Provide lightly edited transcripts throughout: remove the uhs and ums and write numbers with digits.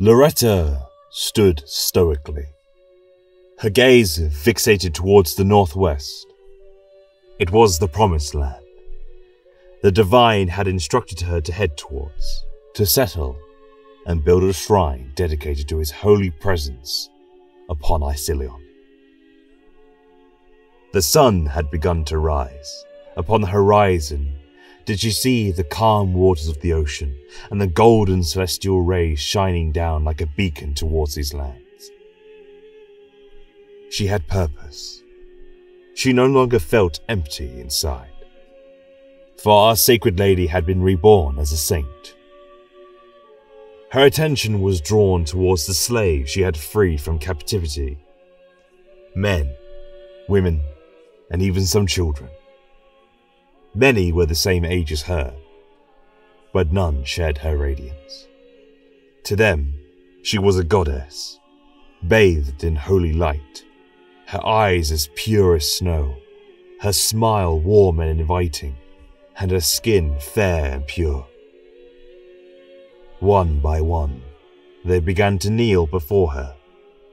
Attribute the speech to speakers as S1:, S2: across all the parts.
S1: Lauretta stood stoically, her gaze fixated towards the northwest. It was the promised land. The divine had instructed her to head towards, to settle, and build a shrine dedicated to his holy presence upon Icilion. The sun had begun to rise. Upon the horizon, did she see the calm waters of the ocean and the golden celestial rays shining down like a beacon towards these lands. She had purpose. She no longer felt empty inside. For our sacred lady had been reborn as a saint. Her attention was drawn towards the slaves she had freed from captivity. Men, women, and even some children. Many were the same age as her, but none shared her radiance. To them, she was a goddess, bathed in holy light, her eyes as pure as snow, her smile warm and inviting, and her skin fair and pure. One by one, they began to kneel before her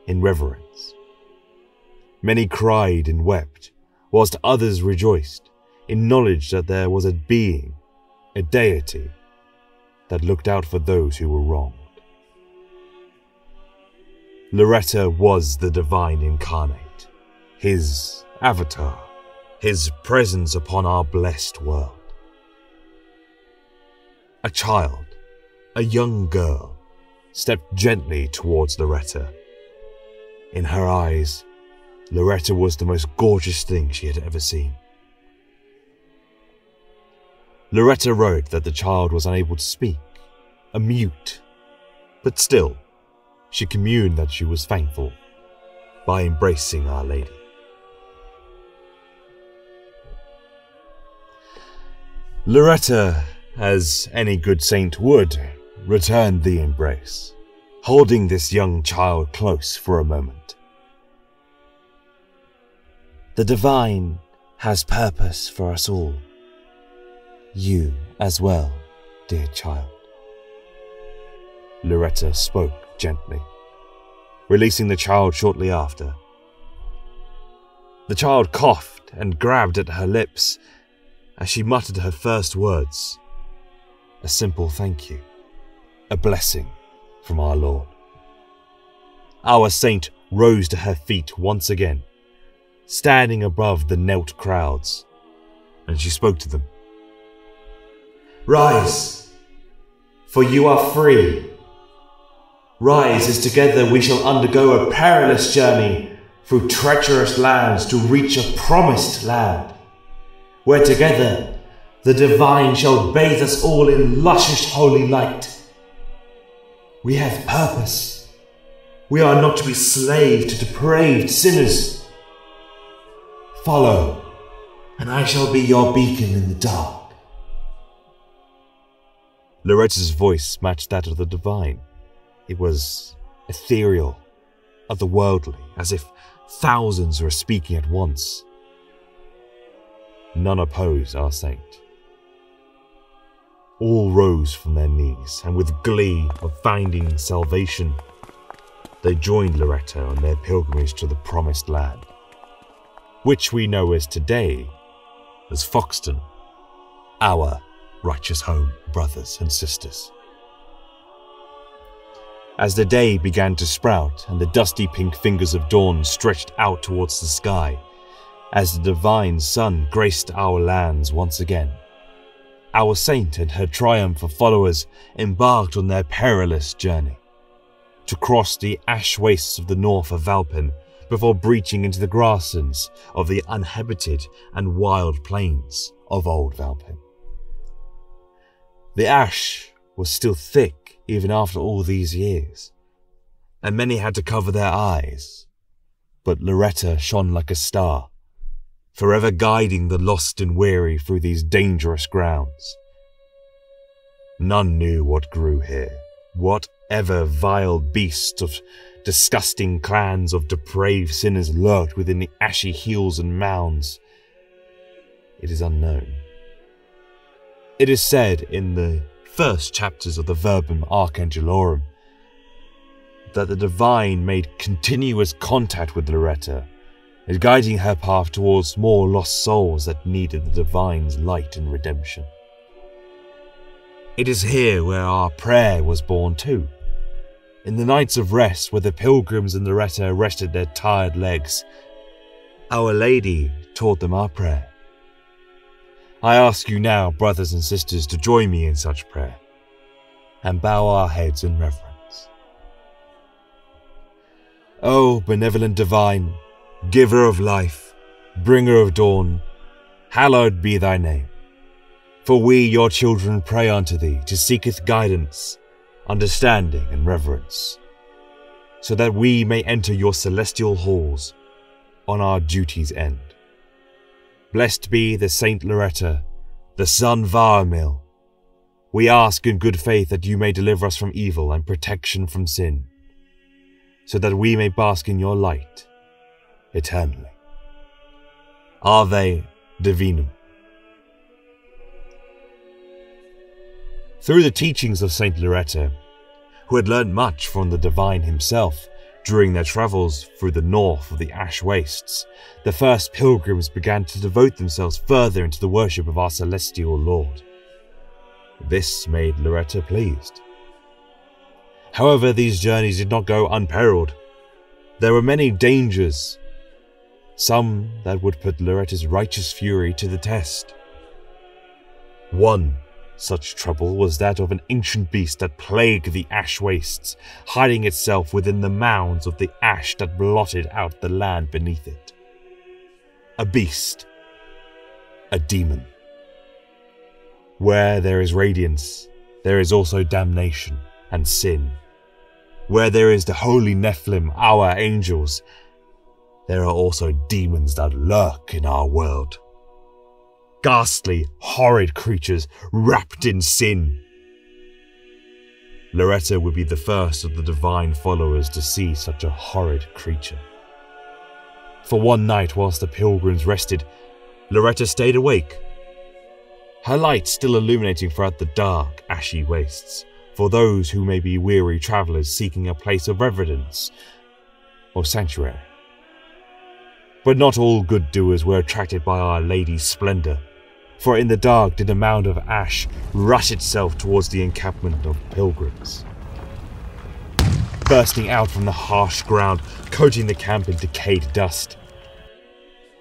S1: in reverence. Many cried and wept, whilst others rejoiced in knowledge that there was a being, a deity, that looked out for those who were wronged. Lauretta was the divine incarnate, his avatar, his presence upon our blessed world. A child, a young girl, stepped gently towards Lauretta. In her eyes, Lauretta was the most gorgeous thing she had ever seen. Lauretta wrote that the child was unable to speak, a mute, but still, she communed that she was thankful by embracing Our Lady. Lauretta, as any good saint would, returned the embrace, holding this young child close for a moment. The divine has purpose for us all. You as well, dear child. Lauretta spoke gently, releasing the child shortly after. The child coughed and grabbed at her lips as she muttered her first words. A simple thank you, a blessing from our Lord. Our saint rose to her feet once again, standing above the knelt crowds, and she spoke to them. Rise, for you are free. Rise, as together we shall undergo a perilous journey through treacherous lands to reach a promised land, where together the divine shall bathe us all in luscious holy light. We have purpose. We are not to be slave to depraved sinners. Follow, and I shall be your beacon in the dark. Lauretta's voice matched that of the divine. It was ethereal, otherworldly, as if thousands were speaking at once. None opposed our saint. All rose from their knees, and with glee of finding salvation, they joined Lauretta on their pilgrimage to the promised land, which we know as today as Foxton, our righteous home, brothers and sisters. As the day began to sprout and the dusty pink fingers of dawn stretched out towards the sky, as the divine sun graced our lands once again, our saint and her triumph of followers embarked on their perilous journey to cross the ash wastes of the north of Valpin before breaching into the grasslands of the uninhabited and wild plains of old Valpin. The ash was still thick even after all these years, and many had to cover their eyes, but Lauretta shone like a star, forever guiding the lost and weary through these dangerous grounds. None knew what grew here, whatever vile beasts of disgusting clans of depraved sinners lurked within the ashy hills and mounds. It is unknown. It is said in the first chapters of the Verbum Archangelorum that the divine made continuous contact with Lauretta, and guiding her path towards more lost souls that needed the divine's light and redemption. It is here where our prayer was born too. In the nights of rest where the pilgrims and Lauretta rested their tired legs, Our Lady taught them our prayer. I ask you now, brothers and sisters, to join me in such prayer, and bow our heads in reverence. O benevolent divine, giver of life, bringer of dawn, hallowed be thy name. For we, your children, pray unto thee to seeketh guidance, understanding and reverence, so that we may enter your celestial halls on our duty's end. Blessed be the Saint Lauretta, the Sun Varmil. We ask in good faith that you may deliver us from evil and protection from sin, so that we may bask in your light eternally. Ave Divinum. Through the teachings of Saint Lauretta, who had learned much from the divine himself during their travels through the north of the ash wastes, the first pilgrims began to devote themselves further into the worship of our celestial Lord. This made Lauretta pleased. However, these journeys did not go unperilled. There were many dangers, some that would put Lauretta's righteous fury to the test. One such trouble was that of an ancient beast that plagued the ash wastes, hiding itself within the mounds of the ash that blotted out the land beneath it. A beast, a demon. Where there is radiance, there is also damnation and sin. Where there is the holy Nephilim, our angels, there are also demons that lurk in our world. Ghastly, horrid creatures wrapped in sin. Lauretta would be the first of the divine followers to see such a horrid creature. For one night whilst the pilgrims rested, Lauretta stayed awake, her light still illuminating throughout the dark, ashy wastes, for those who may be weary travellers seeking a place of reverence or sanctuary. But not all good doers were attracted by Our Lady's splendour, for in the dark did a mound of ash rush itself towards the encampment of pilgrims. Bursting out from the harsh ground, coating the camp in decayed dust,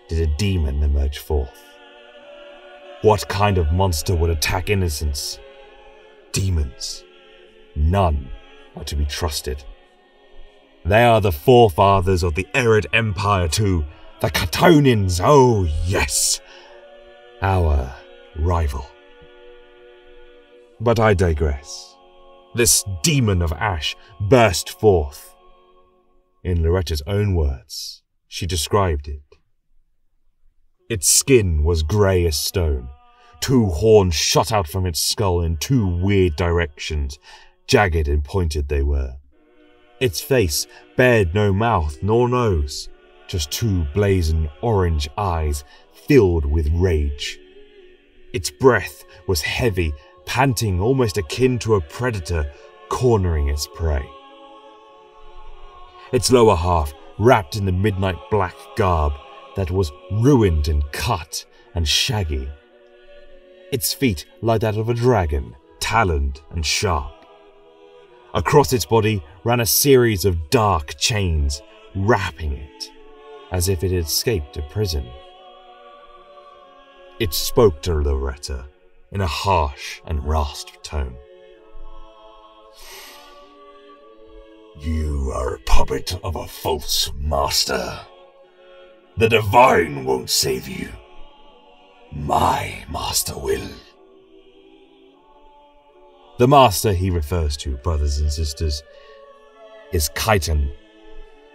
S1: did a demon emerge forth. What kind of monster would attack innocents? Demons. None are to be trusted. They are the forefathers of the Arid Empire too, the Catonians, oh yes, our rival. But I digress. This demon of ash burst forth. In Lauretta's own words, she described it. Its skin was grey as stone. 2 horns shot out from its skull in 2 weird directions. Jagged and pointed they were. Its face bared no mouth nor nose, just 2 blazing orange eyes filled with rage. Its breath was heavy, panting almost akin to a predator cornering its prey. Its lower half wrapped in the midnight black garb that was ruined and cut and shaggy. Its feet like that of a dragon, taloned and sharp. Across its body ran a series of dark chains, wrapping it, as if it had escaped a prison. It spoke to Lauretta in a harsh and rasped tone. You are a puppet of a false master. The divine won't save you. My master will. The master he refers to, brothers and sisters, is Chiton,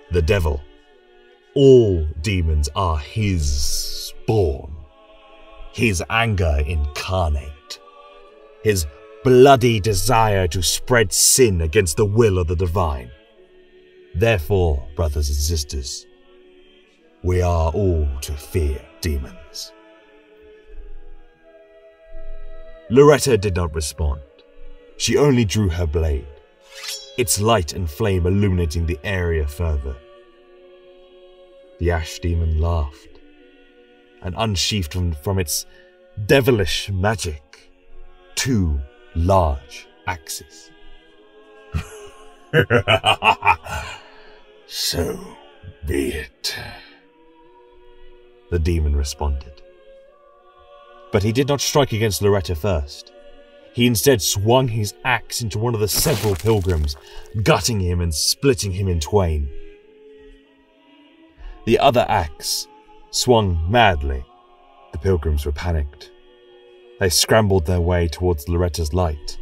S1: the devil. All demons are his spawn, his anger incarnate, his bloody desire to spread sin against the will of the divine. Therefore, brothers and sisters, we are all to fear demons. Lauretta did not respond. She only drew her blade. its light and flame illuminating the area further. The ash demon laughed and unsheathed from its devilish magic 2 large axes.
S2: So be it,
S1: the demon responded. But he did not strike against Lauretta first. He instead swung his axe into one of the several pilgrims, gutting him and splitting him in twain. The other axe swung madly. The pilgrims were panicked. They scrambled their way towards Lauretta's light.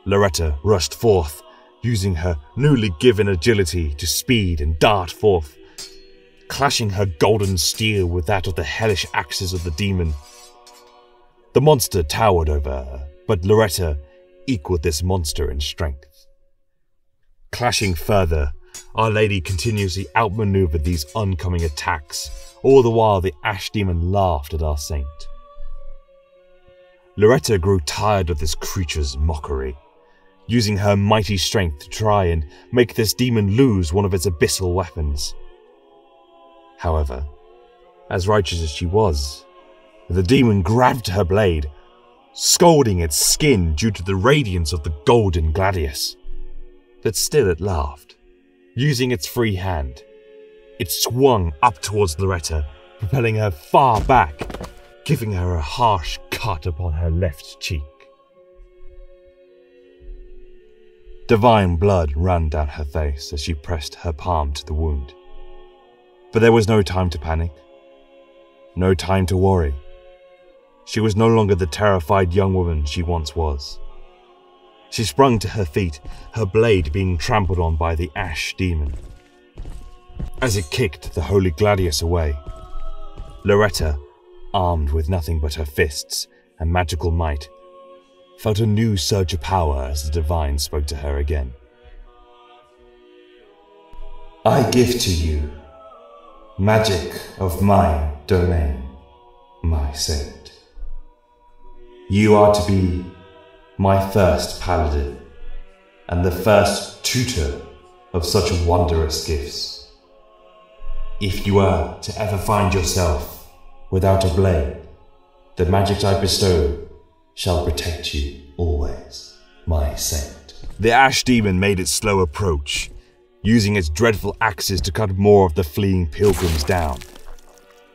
S1: Lauretta rushed forth, using her newly given agility to speed and dart forth, clashing her golden steel with that of the hellish axes of the demon. The monster towered over her, but Lauretta equaled this monster in strength. Clashing further, Our Lady continuously outmaneuvered these oncoming attacks, all the while the ash demon laughed at our saint. Lauretta grew tired of this creature's mockery, using her mighty strength to try and make this demon lose one of its abyssal weapons. However, as righteous as she was, the demon grabbed her blade, scalding its skin due to the radiance of the golden gladius. But still it laughed. Using its free hand, it swung up towards Lauretta, propelling her far back, giving her a harsh cut upon her left cheek. Divine blood ran down her face as she pressed her palm to the wound. But there was no time to panic, no time to worry. She was no longer the terrified young woman she once was. She sprung to her feet, her blade being trampled on by the ash demon. As it kicked the holy gladius away, Lauretta, armed with nothing but her fists and magical might, felt a new surge of power as the divine spoke to her again.
S2: I give to you magic of my domain, my saint. You are to be my first paladin and the first tutor of such wondrous gifts. If you are to ever find yourself without a blade, the magic I bestow shall protect you always, my saint.
S1: The ash demon made its slow approach, using its dreadful axes to cut more of the fleeing pilgrims down.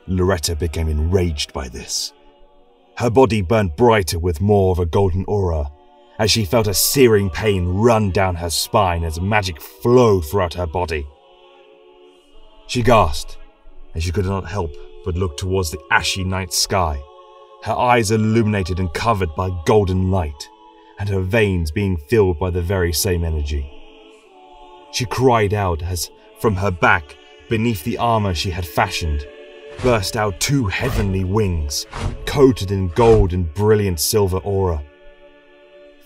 S1: Lauretta became enraged by this. Her body burned brighter with more of a golden aura, as she felt a searing pain run down her spine as magic flowed throughout her body. She gasped, and she could not help but look towards the ashy night sky, her eyes illuminated and covered by golden light, and her veins being filled by the very same energy. She cried out as, from her back, beneath the armor she had fashioned, burst out 2 heavenly wings, coated in gold and brilliant silver aura.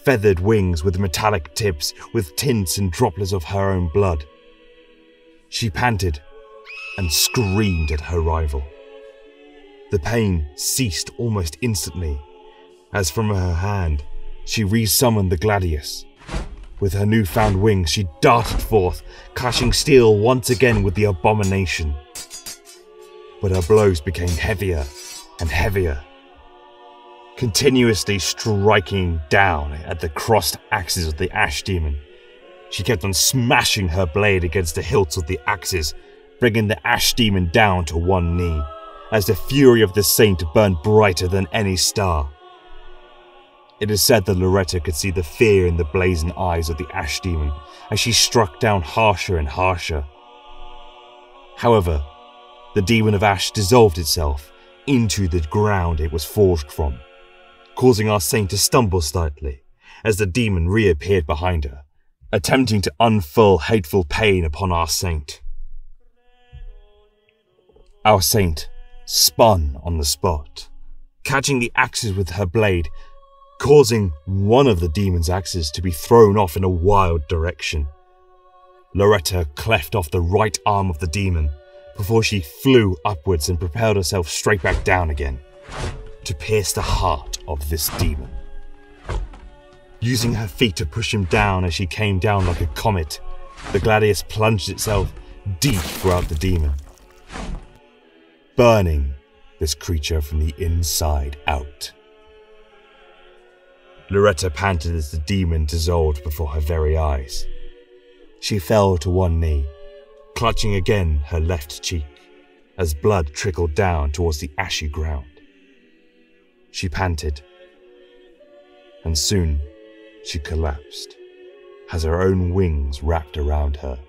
S1: Feathered wings with metallic tips with tints and droplets of her own blood. She panted and screamed at her rival. The pain ceased almost instantly, as from her hand she resummoned the gladius. With her newfound wings she darted forth, clashing steel once again with the abomination. But her blows became heavier and heavier, continuously striking down at the crossed axes of the ash demon. She kept on smashing her blade against the hilts of the axes, bringing the ash demon down to one knee, as the fury of the saint burned brighter than any star. It is said that Lauretta could see the fear in the blazing eyes of the ash demon as she struck down harsher and harsher. However, the demon of ash dissolved itself into the ground it was forged from, causing our saint to stumble slightly as the demon reappeared behind her, attempting to unfurl hateful pain upon our saint. Our saint spun on the spot, catching the axes with her blade, causing one of the demon's axes to be thrown off in a wild direction. Lauretta cleft off the right arm of the demon before she flew upwards and propelled herself straight back down again to pierce the heart of this demon. Using her feet to push him down as she came down like a comet, the gladius plunged itself deep throughout the demon, burning this creature from the inside out. Lauretta panted as the demon dissolved before her very eyes. She fell to one knee, clutching again her left cheek, as blood trickled down towards the ashy ground. She panted, and soon she collapsed, as her own wings wrapped around her.